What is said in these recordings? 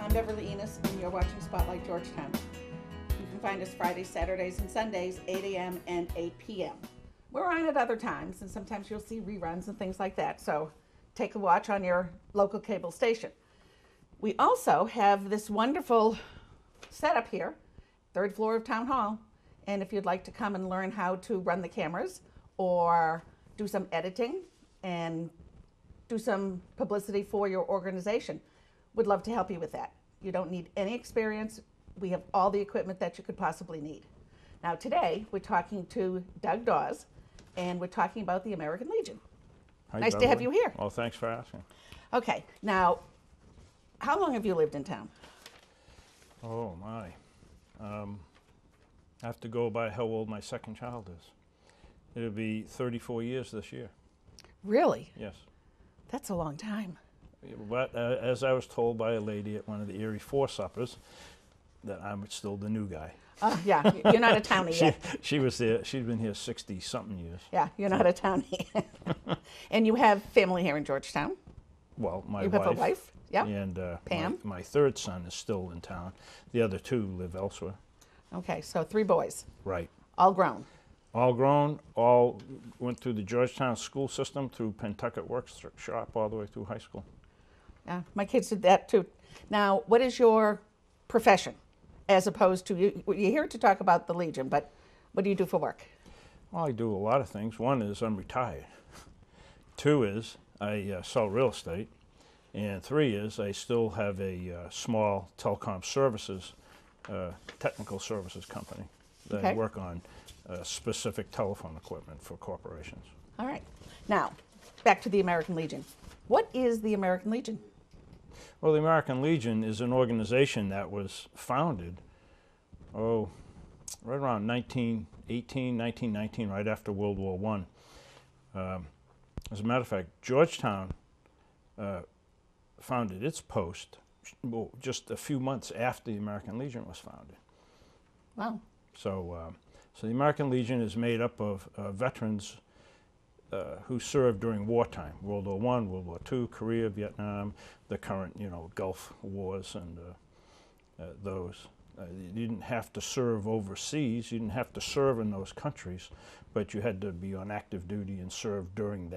I'm Beverly Enos, and you're watching Spotlight Georgetown. You can find us Fridays, Saturdays, and Sundays, 8 a.m. and 8 p.m. We're on at other times, and sometimes you'll see reruns and things like that, so take a watch on your local cable station. We also have this wonderful setup here, third floor of Town Hall, and if you'd like to come and learn how to run the cameras or do some editing and do some publicity for your organization, would love to help you with that. You don't need any experience. We have all the equipment that you could possibly need. Now today, we're talking to Doug Dawes, and we're talking about the American Legion. Hi, Nice to have you here. Well, thanks for asking. Okay, now, how long have you lived in town? Oh, my. I have to go by how old my second child is. It'll be 34 years this year. Really? Yes. That's a long time. But as I was told by a lady at one of the Erie Four Suppers, that I'm still the new guy. Yeah, you're not a townie yet. She was there. She'd been here 60-something years. Yeah, you're not a townie. And you have family here in Georgetown. Well, my You wife. have a wife? Yep. And Pam? my third son is still in town. The other two live elsewhere. Okay, so 3 boys, Right. all grown. All grown, all went through the Georgetown school system, through Pentucket Workshop, all the way through high school. Yeah, my kids did that too. Now, what is your profession as opposed to, you're here to talk about the Legion, but what do you do for work? Well, I do a lot of things. One is I'm retired. 2 is I sell real estate. And 3 is I still have a small telecom services, technical services company that I Okay. work on specific telephone equipment for corporations. All right. Now, back to the American Legion. What is the American Legion? Well, the American Legion is an organization that was founded, right around 1918, 1919, right after World War I. As a matter of fact, Georgetown founded its post just a few months after the American Legion was founded. Wow. So the American Legion is made up of veterans who served during wartime, World War I, World War II, Korea, Vietnam, the current, Gulf Wars and those. You didn't have to serve overseas, you didn't have to serve in those countries, but you had to be on active duty and serve during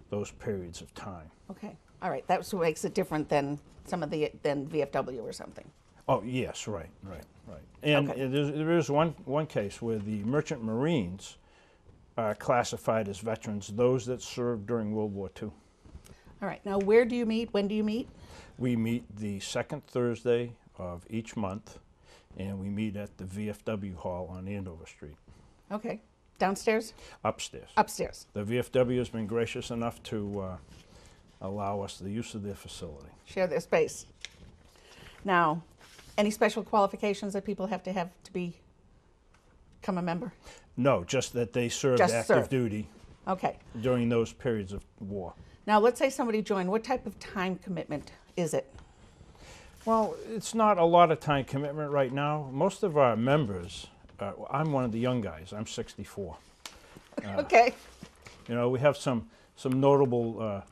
those periods of time. Okay. All right. That's what makes it different than than VFW or something. Oh, yes, right. And Okay. there is one case where the merchant marines are classified as veterans, those that served during World War II. All right. Now, where do you meet? When do you meet? We meet the second Thursday of each month, and we meet at the VFW Hall on Andover Street. Okay. Downstairs? Upstairs. Upstairs. The VFW has been gracious enough to allow us the use of their facility. Share their space. Now, any special qualifications that people have to become a member? No, just that they served Just active served. duty Okay. during those periods of war. Now, let's say somebody joined. What type of time commitment is it? Well, it's not a lot of time commitment right now. Most of our members, I'm one of the young guys. I'm 64. Okay. We have some notable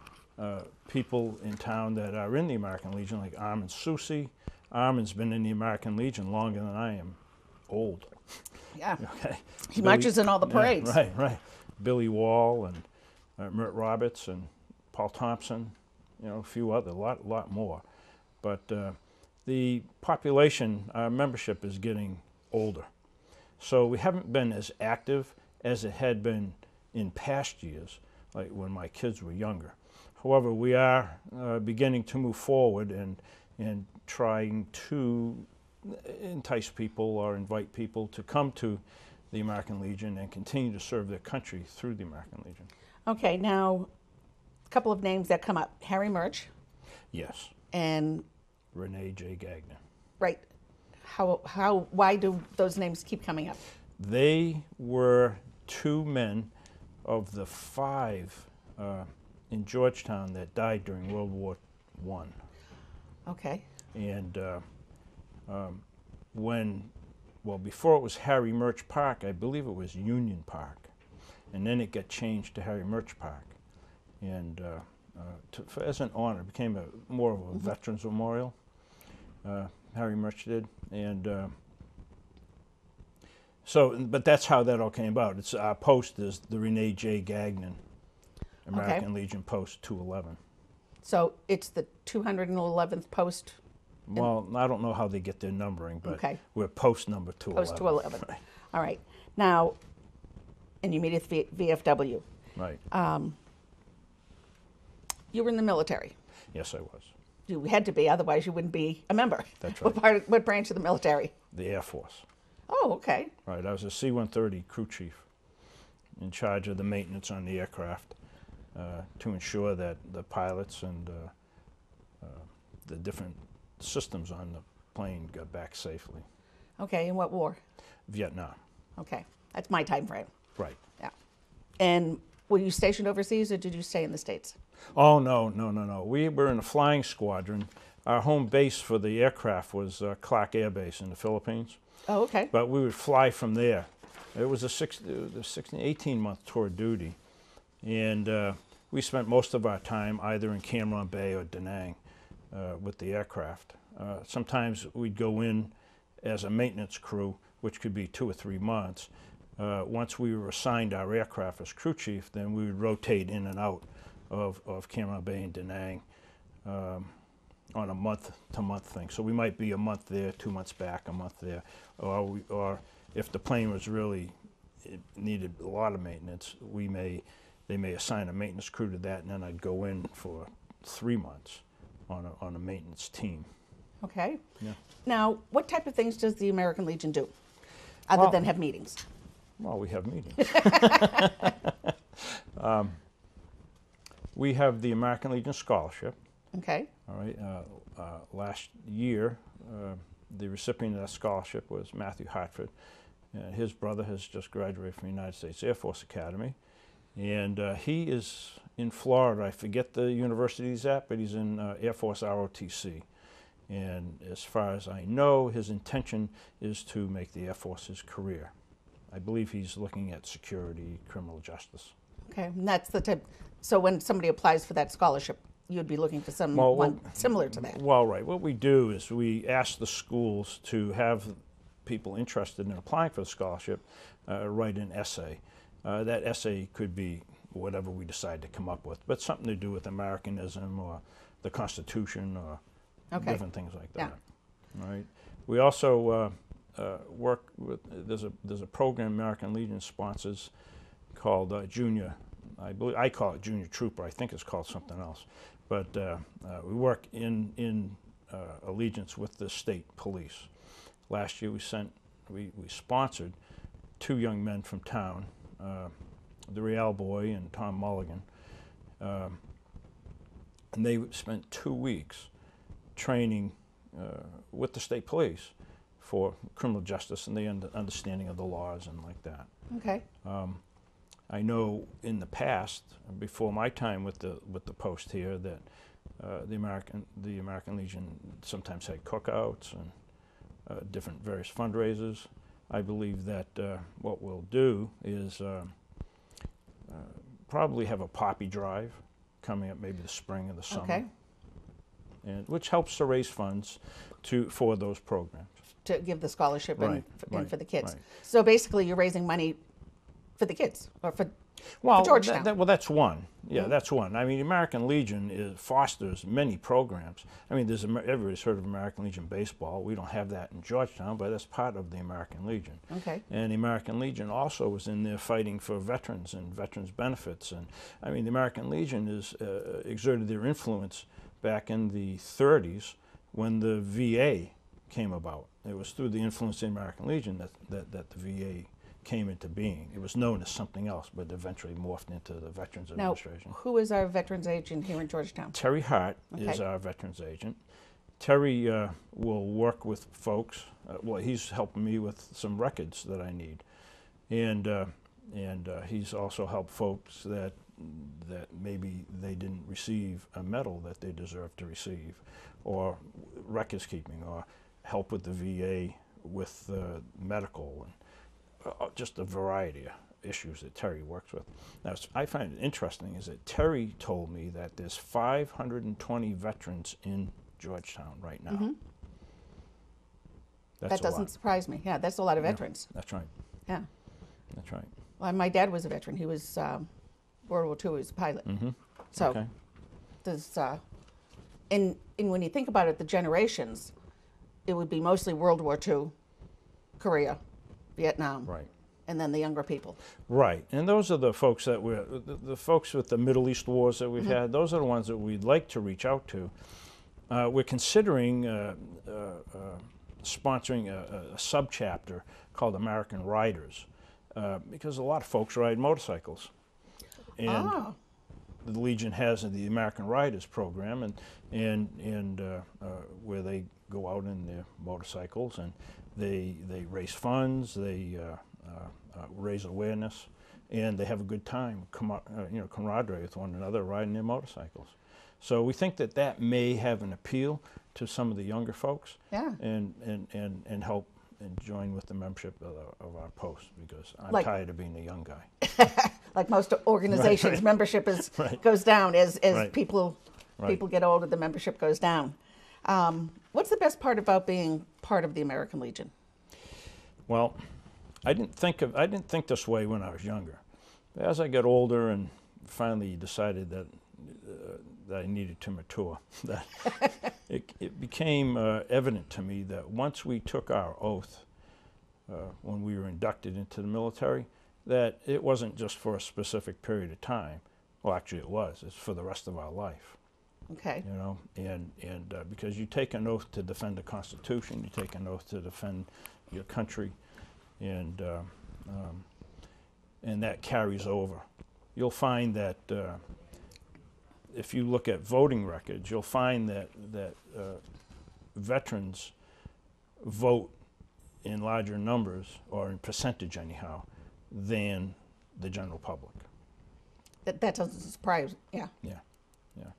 people in town that are in the American Legion, like Armin Susi. Armin's been in the American Legion longer than I am old. Yeah. Okay. He marches in all the parades. Yeah, right. Billy Wall and Mert Roberts and Paul Thompson, a few other, lot more. But the population, our membership is getting older. So we haven't been as active as it had been in past years, like when my kids were younger. However, we are beginning to move forward and trying to entice people or invite people to come to the American Legion and continue to serve their country through the American Legion. Okay. Now, a couple of names that come up. Harry Murch Yes. and, Renee J. Gagnon. right. Why do those names keep coming up? They were 2 men of the 5 in Georgetown that died during World War I. Okay. And before it was Harry Murch Park, I believe it was Union Park. And then it got changed to Harry Murch Park. And as an honor, it became more of a veterans memorial. Harry Murch did, and so, but that's how that all came about. It's our post is the Renee J. Gagnon American Legion Post 211. So it's the 211th post. Well, I don't know how they get their numbering, but we're post number 211. Post 211. All right. Now, and you meet at VFW. Right. You were in the military. Yes, I was. You had to be, otherwise you wouldn't be a member. That's right. What branch of the military? The Air Force. Oh, okay. Right. I was a C-130 crew chief in charge of the maintenance on the aircraft to ensure that the pilots and the different systems on the plane got back safely. Okay. In what war? Vietnam. Okay. That's my time frame. Right. Yeah. And were you stationed overseas or did you stay in the States? Oh, no. We were in a flying squadron. Our home base for the aircraft was Clark Air Base in the Philippines. Oh, okay. But we would fly from there. It was a 18-month tour of duty. And we spent most of our time either in Cam Ranh Bay or Da Nang with the aircraft. Sometimes we'd go in as a maintenance crew, which could be 2 or 3 months. Once we were assigned our aircraft as crew chief, then we would rotate in and out of Cam Ranh Bay and Da Nang on a month-to-month thing. So we might be a month there, 2 months back, a month there, or if the plane was really it needed a lot of maintenance, they may assign a maintenance crew to that, and then I'd go in for 3 months on a maintenance team. Okay. Yeah. Now, what type of things does the American Legion do, other than have meetings? Well, we have meetings. We have the American Legion Scholarship. Okay. All right. Last year, the recipient of that scholarship was Matthew Hartford. His brother has just graduated from the United States Air Force Academy. And he is in Florida. I forget the university he's at, but he's in Air Force ROTC. And as far as I know, his intention is to make the Air Force his career. I believe he's looking at security, criminal justice. Okay, and that's the type. So when somebody applies for that scholarship, you'd be looking for someone similar to that. Well, right. What we do is we ask the schools to have people interested in applying for the scholarship write an essay. That essay could be whatever we decide to come up with, but something to do with Americanism or the Constitution or different things like that. Yeah. Right. We also work with. There's a program American Legion sponsors called Junior. I call it Junior Trooper. I think it's called something else. But we work in allegiance with the state police. Last year we sponsored 2 young men from town, the Real Boy and Tom Mulligan, and they spent 2 weeks training with the state police for criminal justice and the understanding of the laws and like that. Okay. I know in the past, before my time with the post here, that the American Legion sometimes had cookouts and different various fundraisers. I believe that what we'll do is probably have a poppy drive coming up, maybe the spring or the summer, and which helps to raise funds for those programs. To give the scholarship and for the kids. Right. So basically, you're raising money for the kids or for Georgetown. That's one. Yeah, that's one. I mean, American Legion fosters many programs. I mean, everybody's heard of American Legion baseball. We don't have that in Georgetown, but that's part of the American Legion. Okay. And the American Legion also was in there fighting for veterans and veterans benefits. And I mean, the American Legion exerted their influence back in the 30s when the VA came about. It was through the influence of the American Legion that the VA came into being. It was known as something else, but eventually morphed into the Veterans Administration. Now, who is our veterans agent here in Georgetown? Terry Hart is our veterans agent. Terry will work with folks. Well, he's helping me with some records that I need, and he's also helped folks that maybe they didn't receive a medal that they deserve to receive, or records keeping, or help with the VA with medical, and just a variety of issues that Terry works with. Now, I find it interesting is that Terry told me that there's 520 veterans in Georgetown right now. That's That doesn't surprise me. Yeah, that's a lot of veterans. That's right. Yeah. That's right. Well, my dad was a veteran. He was World War II. He was a pilot. Mm-hmm. So Okay. there's, and when you think about it, the generations, it would be mostly World War II, Korea, Vietnam, Right. and then the younger people. Right, and those are the folks that we're, the folks with the Middle East wars that we've had, those are the ones that we'd like to reach out to. We're considering sponsoring a subchapter called American Riders, because a lot of folks ride motorcycles. And the Legion has the American Riders program, and where they go out in their motorcycles and they raise funds, they raise awareness, and they have a good time, camaraderie with one another riding their motorcycles. So we think that that may have an appeal to some of the younger folks, Yeah. and help and join with the membership of our post, because I'm Like- tired of being a young guy. Like most organizations, Right. membership Right. goes down as Right. people Right. get older. The membership goes down. What's the best part about being part of the American Legion? Well, I didn't think this way when I was younger. As I got older and finally decided that I needed to mature, that it became evident to me that once we took our oath, when we were inducted into the military, that it wasn't just for a specific period of time. Well, actually it was. It's for the rest of our life. Okay. You know, and because you take an oath to defend the Constitution, you take an oath to defend your country, and that carries over. You'll find that if you look at voting records, you'll find that veterans vote in larger numbers, or in percentage anyhow, than the general public. That doesn't surprise. Yeah. Yeah, yeah.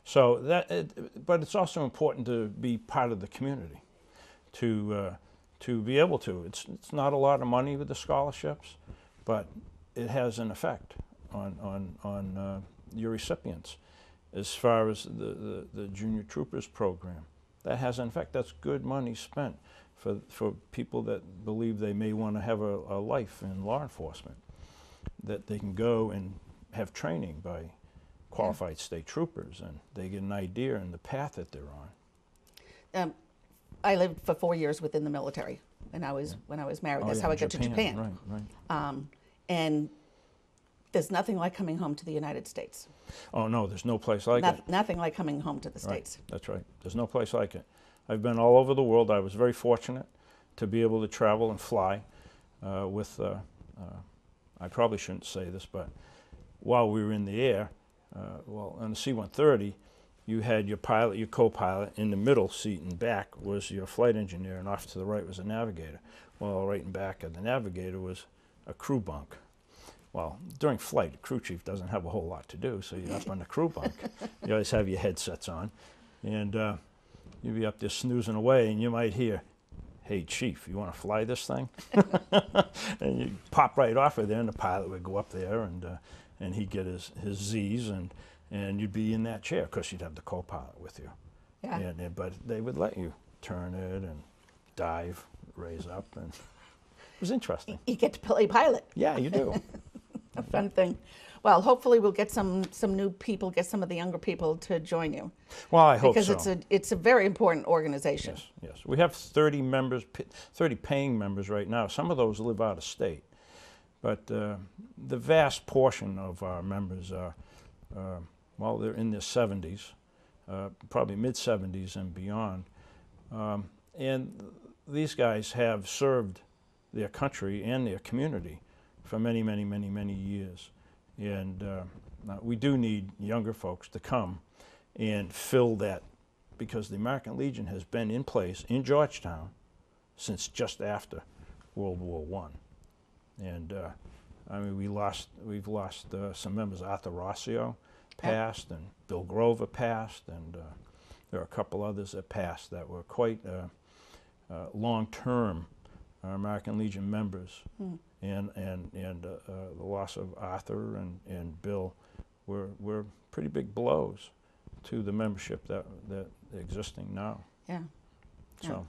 So but it's also important to be part of the community, to be able to. It's not a lot of money with the scholarships, but it has an effect on your recipients. As far as the Junior Troopers program, that has an effect. That's good money spent for people that believe they may want to have a life in law enforcement, that they can go and have training by qualified state troopers, and they get an idea in the path that they're on. I lived for 4 years within the military when I was married. That's how I got to Japan. Right, right. And there's nothing like coming home to the United States. Oh no, there's no place like it. Nothing like coming home to the Right, States. that's right. There's no place like it. I've been all over the world. I was very fortunate to be able to travel and fly with, I probably shouldn't say this, but while we were in the air, well, on the C-130, you had your pilot, your co-pilot. In the middle seat and back was your flight engineer, and off to the right was a navigator. Well, right in back of the navigator was a crew bunk. Well, during flight, the crew chief doesn't have a whole lot to do, so you're up on the crew bunk. You always have your headsets on, and you'd be up there snoozing away, and you might hear, "Hey, Chief, you want to fly this thing?" And you pop right off of there, and the pilot would go up there, and he'd get his Z's, and you'd be in that chair, because you'd have the co-pilot with you. Yeah. But they would let you turn it and dive, raise up, and it was interesting. You get to play pilot. Yeah, you do. A fun thing. Well, hopefully we'll get some new people, get some of the younger people to join you. Well, I hope so. Because it's a very important organization. Yes, yes. We have 30 members, 30 paying members right now. Some of those live out of state. But the vast portion of our members are, well, they're in their 70s, probably mid-70s and beyond. And these guys have served their country and their community for many, many, many, many years. And we do need younger folks to come and fill that, because the American Legion has been in place in Georgetown since just after World War I. And I mean, we've lost some members. Arthur Rossio passed, and Bill Grover passed, and there are a couple others that passed that were quite long-term American Legion members. And the loss of Arthur and Bill were pretty big blows to the membership that existing now. Yeah. So,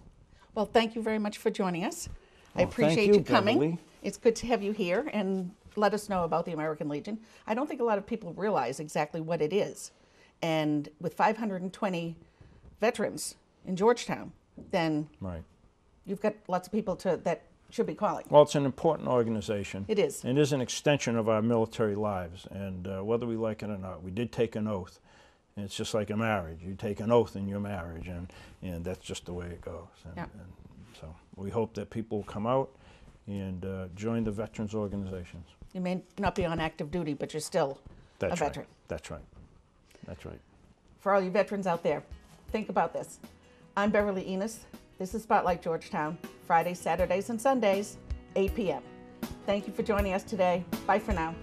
Well, thank you very much for joining us. I Well, thank appreciate you coming. Beverly. It's good to have you here and let us know about the American Legion. I don't think a lot of people realize exactly what it is. And with 520 veterans in Georgetown, then Right. you've got lots of people that should be calling. Well, it's an important organization. It is. It is an extension of our military lives, and whether we like it or not, we did take an oath. And it's just like a marriage. You take an oath in your marriage, and that's just the way it goes. And, Yeah. and so we hope that people will come out and join the veterans organizations. You may not be on active duty, but you're still That's a veteran. Right. That's right. That's right. For all you veterans out there, think about this. I'm Beverly Enos. This is Spotlight Georgetown, Fridays, Saturdays, and Sundays, 8 p.m. Thank you for joining us today. Bye for now.